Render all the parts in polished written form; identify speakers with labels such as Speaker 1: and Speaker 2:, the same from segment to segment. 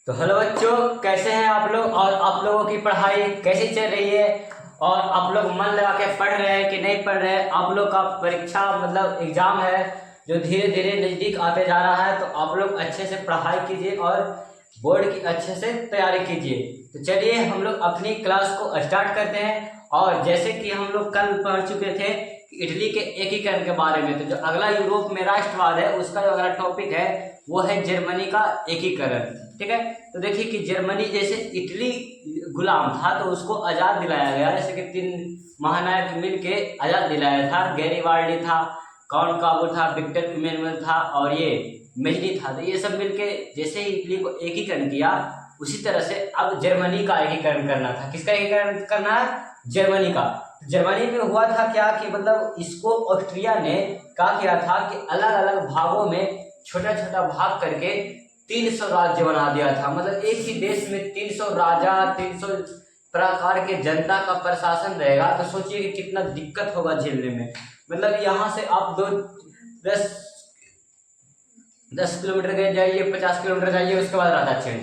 Speaker 1: तो हेलो बच्चों, कैसे हैं आप लोग और आप लोगों की पढ़ाई कैसी चल रही है और आप लोग मन लगा के पढ़ रहे हैं कि नहीं पढ़ रहे हैं। आप लोग का परीक्षा मतलब एग्जाम है जो धीरे धीरे नज़दीक आते जा रहा है, तो आप लोग अच्छे से पढ़ाई कीजिए और बोर्ड की अच्छे से तैयारी कीजिए। तो चलिए हम लोग अपनी क्लास को स्टार्ट करते हैं। और जैसे कि हम लोग कल पढ़ चुके थे इटली के एकीकरण के बारे में, तो जो अगला यूरोप में राष्ट्रवाद है उसका जो अगला टॉपिक है वो है जर्मनी का एकीकरण। ठीक है, तो देखिए कि जर्मनी जैसे इटली गुलाम था तो उसको आज़ाद दिलाया गया, जैसे कि 3 महानायक मिल के आज़ाद दिलाया था। गैरिबाल्डी था, काउंट काबू था, विक्टर इमैनुअल था और ये मेजनी था। तो ये सब मिलके जैसे ही इटली को एकीकरण किया, उसी तरह से अब जर्मनी का एकीकरण करना था। किसका एकीकरण करना है? जर्मनी का। जर्मनी में हुआ था क्या कि मतलब इसको ऑस्ट्रिया ने क्या किया था कि अलग अलग भागों में छोटा छोटा भाग करके 300 राज्य बना दिया था। मतलब एक ही देश में 300 राजा, 300 प्रकार के जनता का प्रशासन रहेगा, तो सोचिए कि कितना दिक्कत होगा झेलने में। मतलब यहाँ से आप 10 किलोमीटर गए जाइए, 50 किलोमीटर जाइए, उसके बाद राजा चेंज,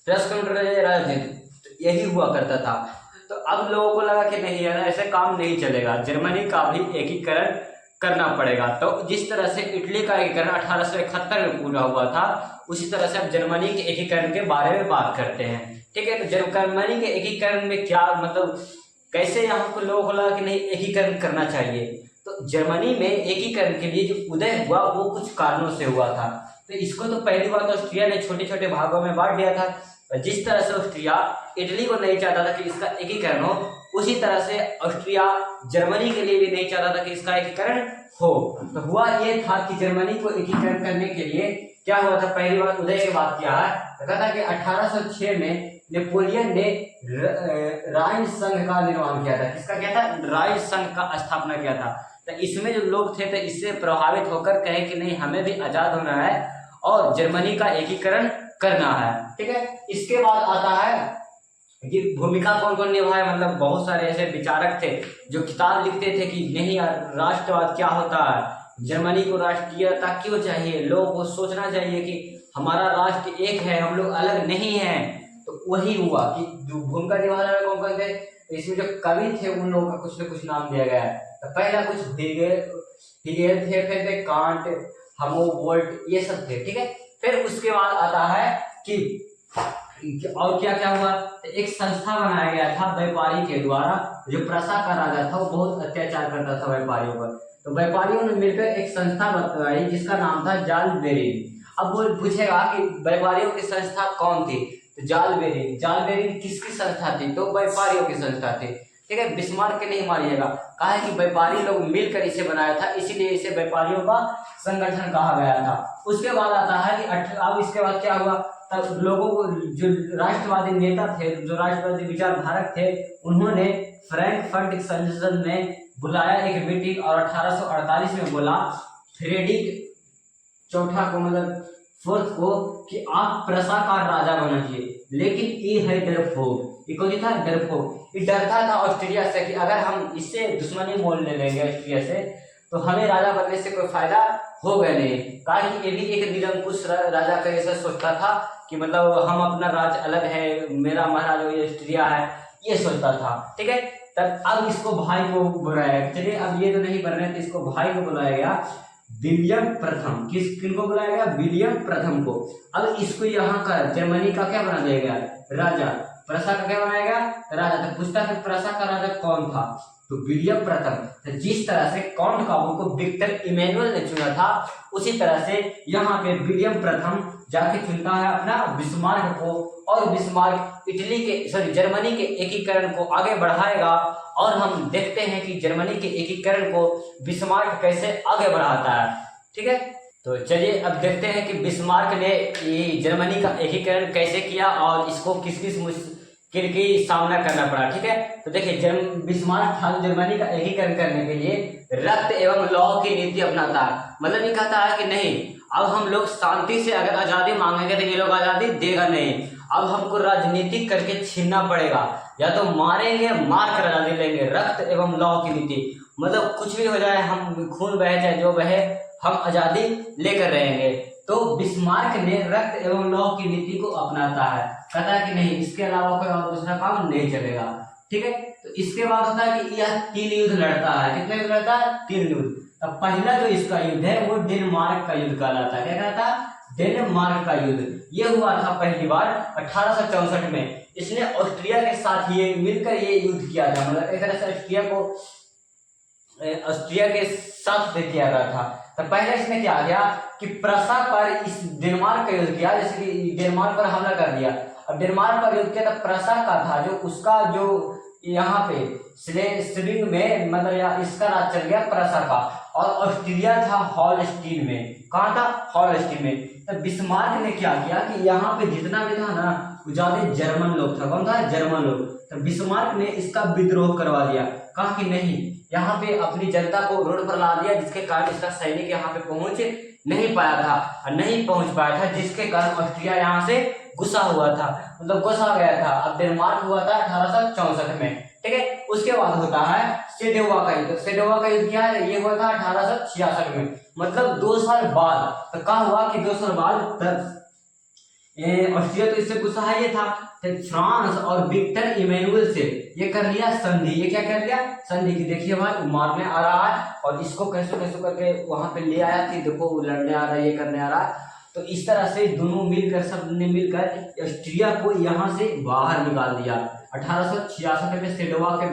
Speaker 1: 10 किलोमीटर जाइए राजा चेंज, तो यही हुआ करता था। तो अब लोगों को लगा कि नहीं यार, ऐसे काम नहीं चलेगा, जर्मनी का भी एकीकरण करना पड़ेगा। तो जिस तरह से इटली का एकीकरण 1871 में पूरा हुआ था, उसी तरह से अब जर्मनी के एकीकरण के बारे में बात करते हैं। ठीक है, तो जर्मनी के एकीकरण में क्या मतलब कैसे यहाँ को लोगों को लगा कि नहीं एकीकरण करना चाहिए। तो जर्मनी में एकीकरण के लिए जो उदय हुआ वो कुछ कारणों से हुआ था। तो इसको तो पहली बार तो ऑस्ट्रिया ने छोटे छोटे भागों में बांट दिया था। जिस तरह से ऑस्ट्रिया इटली को नहीं चाहता था कि इसका एकीकरण हो, उसी तरह से ऑस्ट्रिया जर्मनी के लिए भी नहीं चाहता था कि इसका एकीकरण हो। तो हुआ ये था कि जर्मनी को एकीकरण करने के लिए क्या हुआ था, पहली बार उदय की बात किया है, तो कहता कि 1806 में नेपोलियन ने राइन संघ का निर्माण किया था। किसका किया था? राइन संघ का स्थापना किया था। तो इसमें जो लोग थे तो इससे प्रभावित होकर कहे कि नहीं हमें भी आजाद होना है और जर्मनी का एकीकरण करना है। ठीक है, इसके बाद आता है कि भूमिका कौन कौन निभाए। मतलब बहुत सारे ऐसे विचारक थे जो किताब लिखते थे कि नहीं यार, राष्ट्रवाद क्या होता है, जर्मनी को राष्ट्रीयता क्यों चाहिए, लोगों को सोचना चाहिए कि हमारा राष्ट्र एक है, हम लोग अलग नहीं हैं। तो वही हुआ कि जो भूमिका निभाने वाले कौन कौन थे, तो इसमें जो कवि थे उन लोगों का कुछ न कुछ नाम दिया गया है। तो पहला कुछ हेगेल थे, फिर थे कांट, हमोल्ट, ये सब थे। ठीक है, फिर उसके बाद आता है कि और क्या क्या हुआ, तो एक संस्था बनाया गया था व्यापारी के द्वारा। जो प्रसा का राजा था वो बहुत अत्याचार करता था व्यापारियों पर, तो व्यापारियों ने मिलकर एक संस्था बनाई जिसका नाम था जालबेरिन। अब वो पूछेगा कि व्यापारियों की संस्था कौन थी, तो जालबेरिन। जालबेरिन किसकी संस्था थी? तो व्यापारियों की संस्था थी। ठीक है, बिस्मार्क के नहीं मारिएगा, कहा है कि व्यापारी लोग मिलकर इसे बनाया था, इसीलिए इसे व्यापारियों का संगठन कहा गया था। उसके बाद आता है कि अब इसके बाद क्या हुआ, तब लोगों को जो राष्ट्रवादी नेता थे, जो राष्ट्रवादी विचारधारक थे, उन्होंने फ्रैंकफर्ट संसद में बुलाया एक मीटिंग और 1848 में बोला फ्रेडरिक चौथा को, मतलब फोर्थ को, कि आप प्रसा का राजा बनिए। लेकिन ये है डरपोक। ये कौन था? डरपोक। ये डरता था ऑस्ट्रिया से कि अगर हम इससे दुश्मनी मोल ले लेंगे ऑस्ट्रिया से तो हमें राजा बनने से कोई फायदा होगा नहीं। कारण कि ये भी एक निरंकुश राजा का ऐसा सोचता था कि मतलब हम अपना राज्य अलग है, मेरा महाराज ऑस्ट्रिया है, ये सोचता था। ठीक है, तब अब इसको भाई को बुलाया। चलिए अब ये तो नहीं बन रहे, तो इसको भाई को बुलाया गया, विलियम प्रथम। किनको बुलाया गया? विलियम प्रथम को। अब इसको यहाँ का जर्मनी का क्या बना दिया गया? राजा। प्रसा का क्या बनाया गया? राजा। तो पूछता है प्रसा का राजा कौन था, तो विलियम प्रथम। तो जिस तरह से काउंट काबू को विक्टर इमैनुअल ने चुना था, उसी तरह से यहाँ पे विलियम प्रथम जाके चुनता है अपना बिस्मार्क को, और बिस्मार्क इटली के जर्मनी के एकीकरण को आगे बढ़ाएगा। और हम देखते हैं कि जर्मनी के एकीकरण को बिस्मार्क कैसे आगे बढ़ाता है। ठीक है, तो चलिए अब देखते हैं कि बिस्मार्क ने ये जर्मनी का एकीकरण कैसे किया और इसको किस किस मुश्किल की सामना करना पड़ा। ठीक है, तो देखिए बिस्मार्क था जर्मनी का एकीकरण करने के लिए रक्त एवं लौह की नीति अपनाता है। मतलब ये कहता है कि नहीं, अब हम लोग शांति से अगर आज़ादी मांगेंगे तो ये लोग आज़ादी देगा नहीं, अब हमको राजनीतिक करके छीनना पड़ेगा, या तो मारेंगे, मार कर आज़ादी लेंगे। रक्त एवं लौह की नीति मतलब कुछ भी हो जाए, हम खून बहे चाहे जो बहे, हम आज़ादी लेकर रहेंगे। तो बिस्मार्क ने रक्त एवं लौह की नीति को अपनाता है, कहता है कि नहीं इसके अलावा कोई और दूसरा काम नहीं चलेगा। ठीक है, तो इसके बाद होता है कि यह 3 युद्ध लड़ता है। कितने युद्ध लड़ता है? 3 युद्ध। अब पहला जो इसका युद्ध है वो डेनमार्क का युद्ध कहलाता है। क्या कहलाता है? डेनमार्क का युद्ध। ये हुआ था पहली बार 1864 में। इसने ऑस्ट्रिया के साथ ये मिलकर ये युद्ध किया था, मतलब एक तरह से ऑस्ट्रिया के साथ किया गया था। तो पहले इसने क्या किया कि प्रसा पर इस डेनमार्क का युद्ध किया, जैसे कि डेनमार्क पर हमला कर दिया। अब डेनमार्क पर युद्ध किया तो प्रसा का था जो उसका जो यहाँ पे स्लिंग में मतलब या इसका राज चल गया प्रसा का, और ऑस्ट्रिया था हॉलस्टीन में। कहाँ था? हॉलस्टीन में। तो बिस्मार्क ने क्या किया कि यहाँ पे जितना भी था ना ज्यादा जर्मन लोग था। कौन था? जर्मन लोग। तो बिस्मार्क ने इसका विद्रोह करवा दिया, कहा कि नहीं यहाँ पे अपनी जनता को रोड पर ला दिया, जिसके कारण इसका सैनिक यहाँ पे पहुंच नहीं पाया था और नहीं पहुंच पाया था, जिसके कारण ऑस्ट्रिया यहाँ से गुस्सा हुआ था, मतलब गुस्सा गया था। अब डेनमार्क हुआ था 1864 में। ठीक है, उसके बाद होता है सेडोवा का युद्ध। सेडोवा का युद्ध क्या है? ये हुआ था 1866 में, मतलब 2 साल बाद। तो क्या हुआ कि 2 साल बाद ऑस्ट्रिया तो इससे गुस्सा है ये था, तो फ्रांस और विक्टर इमैनुअल से ये कर लिया संधि। ये क्या कर लिया? संधि की। देखिए भाई मारने आ रहा है और इसको कैसे कैसे करके वहां पे ले आया कि देखो लड़ने आ रहा है, ये करने आ रहा है। तो इस तरह से दोनों मिलकर, सब ने मिलकर ऑस्ट्रिया को यहाँ से बाहर निकाल दिया। 1866 में सेडोवा के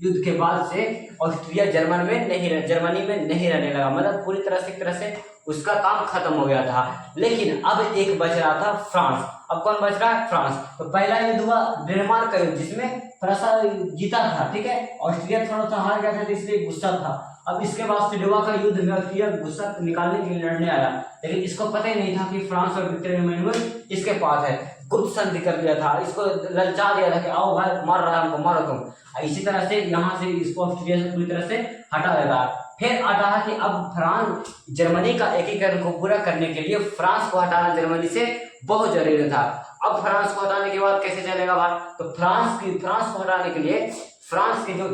Speaker 1: युद्ध के बाद से ऑस्ट्रिया जर्मनी में नहीं रहने लगा, मतलब पूरी तरह से उसका काम खत्म हो गया था। लेकिन अब एक बच रहा था फ्रांस। अब कौन बच रहा है? फ्रांस। तो पहला युद्ध हुआ डेनमार्क का युद्ध, जिसमें प्रसा जीता था। ठीक है, ऑस्ट्रिया थोड़ा सा हार गया था तो इसलिए गुस्सा था। अब इसके बाद सेडोवा का युद्ध में ऑस्ट्रिया गुस्सा निकालने के लिए लड़ने आया, लेकिन इसको पता ही नहीं था कि फ्रांस और विक्टर इमैनुअल इसके पास है। गुप्त संधि कर लिया था, इसको ललचा दिया था कि आओ भाई मार रहा है हमको, मारो तुम। इसी तरह से यहाँ से इसको ऑस्ट्रिया से पूरी तरह से हटा देता। फिर आता है कि अब फ्रांस जर्मनी का एकीकरण को पूरा करने के लिए फ्रांस को हटाना जर्मनी से बहुत जरूरी था। अब फ्रांस को हटाने के बाद कैसे चलेगा भाई? तो फ्रांस को हटाने के लिए फ्रांस के जो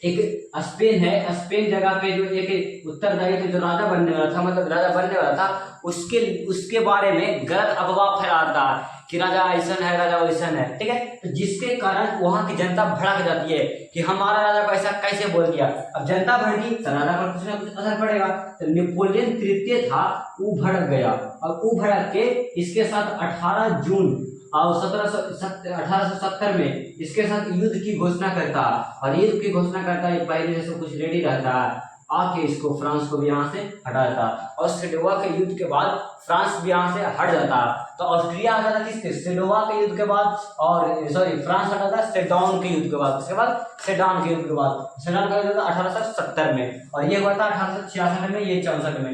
Speaker 1: एक स्पेन है, स्पेन जगह पे जो एक उत्तरदायी जो राजा बनने वाला था, मतलब राजा बनने वाला था, उसके बारे में गलत अफवाह फैलाता कि राजा ऐसा है, राजा वैसा है। ठीक है, तो जिसके कारण वहां की जनता भड़क जाती है कि हमारा राजा को ऐसा कैसे बोल दिया। अब जनता भड़की तो राजा पर कुछ ना कुछ असर पड़ेगा। तो नेपोलियन तृतीय था, वो भड़क गया। अब वो भड़क के इसके साथ 18 जून और 1870 में इसके साथ युद्ध की घोषणा करता, और युद्ध की घोषणा करता है पहले से कुछ रेडी रहता है, आके इसको फ्रांस को भी यहाँ से हटा देता। और सेडोवा के युद्ध के बाद फ्रांस भी यहाँ से हट जाता। तो ऑस्ट्रिया आ जाता किसके? सेडोवा के युद्ध के बाद, और सॉरी फ्रांस हटा था सेडान के युद्ध के बाद। उसके बाद सेडान के युद्ध के बाद, सेडान का युद्ध था 1870 में, और ये हुआ था 1866 में, ये 64 में।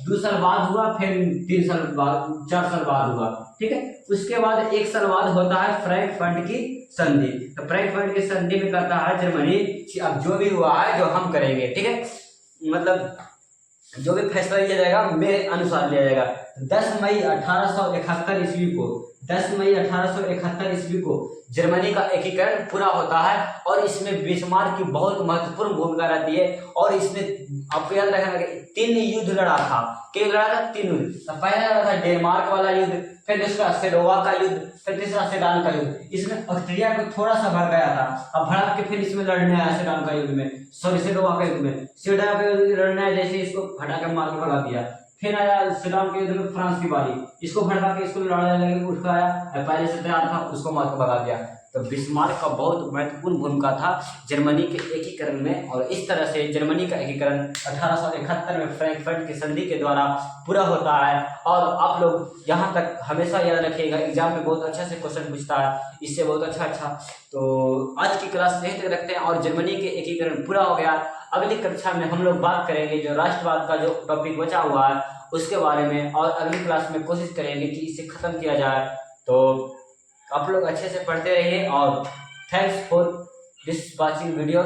Speaker 1: 2 साल बाद हुआ, फिर 3 साल बाद, 4 साल बाद हुआ। ठीक है, उसके बाद 1 साल बाद होता है फ्रैंकफर्ट की संधि। तो फ्रैंकफर्ट की संधि में कहता है जर्मनी कि अब जो भी हुआ है जो हम करेंगे। ठीक है, मतलब जो भी फैसला लिया जाएगा मेरे अनुसार लिया जाएगा। 10 मई 1871 ईस्वी को 10 मई 1871 ईस्वी को जर्मनी का एकीकरण पूरा होता है, और इसमें बिस्मार्क की बहुत महत्वपूर्ण भूमिका रहती है। और इसने आपको याद रखना 3 युद्ध लड़ा था। क्या लड़ा था? 3 युद्ध। तो पहला लड़ा था डेनमार्क वाला युद्ध, फिर दूसरा सेडोवा का युद्ध, फिर तीसरा सेडान का युद्ध। इसमें ऑस्ट्रिया को थोड़ा सा भड़काया था, अब भड़क के फिर इसमें लड़ने आया सेडान का युद्ध में, सॉरी सेडोवा का युद्ध में। सेडोवा का युद्ध लड़ने आया, जैसे इसको हटा के मार के भगा दिया। फिर आया सेडान के युद्ध में फ्रांस की बारी, इसको भड़का के इसको लड़ने लगे, उठ के आया, पहले से तैयार था, उसको मार के भगा दिया। तो बिस्मार्क का बहुत महत्वपूर्ण भूमिका था जर्मनी के एकीकरण में, और इस तरह से जर्मनी का एकीकरण 1871 में फ्रैंकफर्ट की संधि के द्वारा पूरा होता है। और आप लोग यहाँ तक हमेशा याद रखिएगा, एग्जाम में बहुत अच्छा से क्वेश्चन पूछता है, इससे बहुत अच्छा। तो आज की क्लास यहीं तक रखते हैं, और जर्मनी के एकीकरण पूरा हो गया। अगली कक्षा में हम लोग बात करेंगे जो राष्ट्रवाद का जो टॉपिक बचा हुआ है उसके बारे में, और अगली क्लास में कोशिश करेंगे कि इसे खत्म किया जाए। तो आप लोग अच्छे से पढ़ते रहिए, और thanks for this watching video.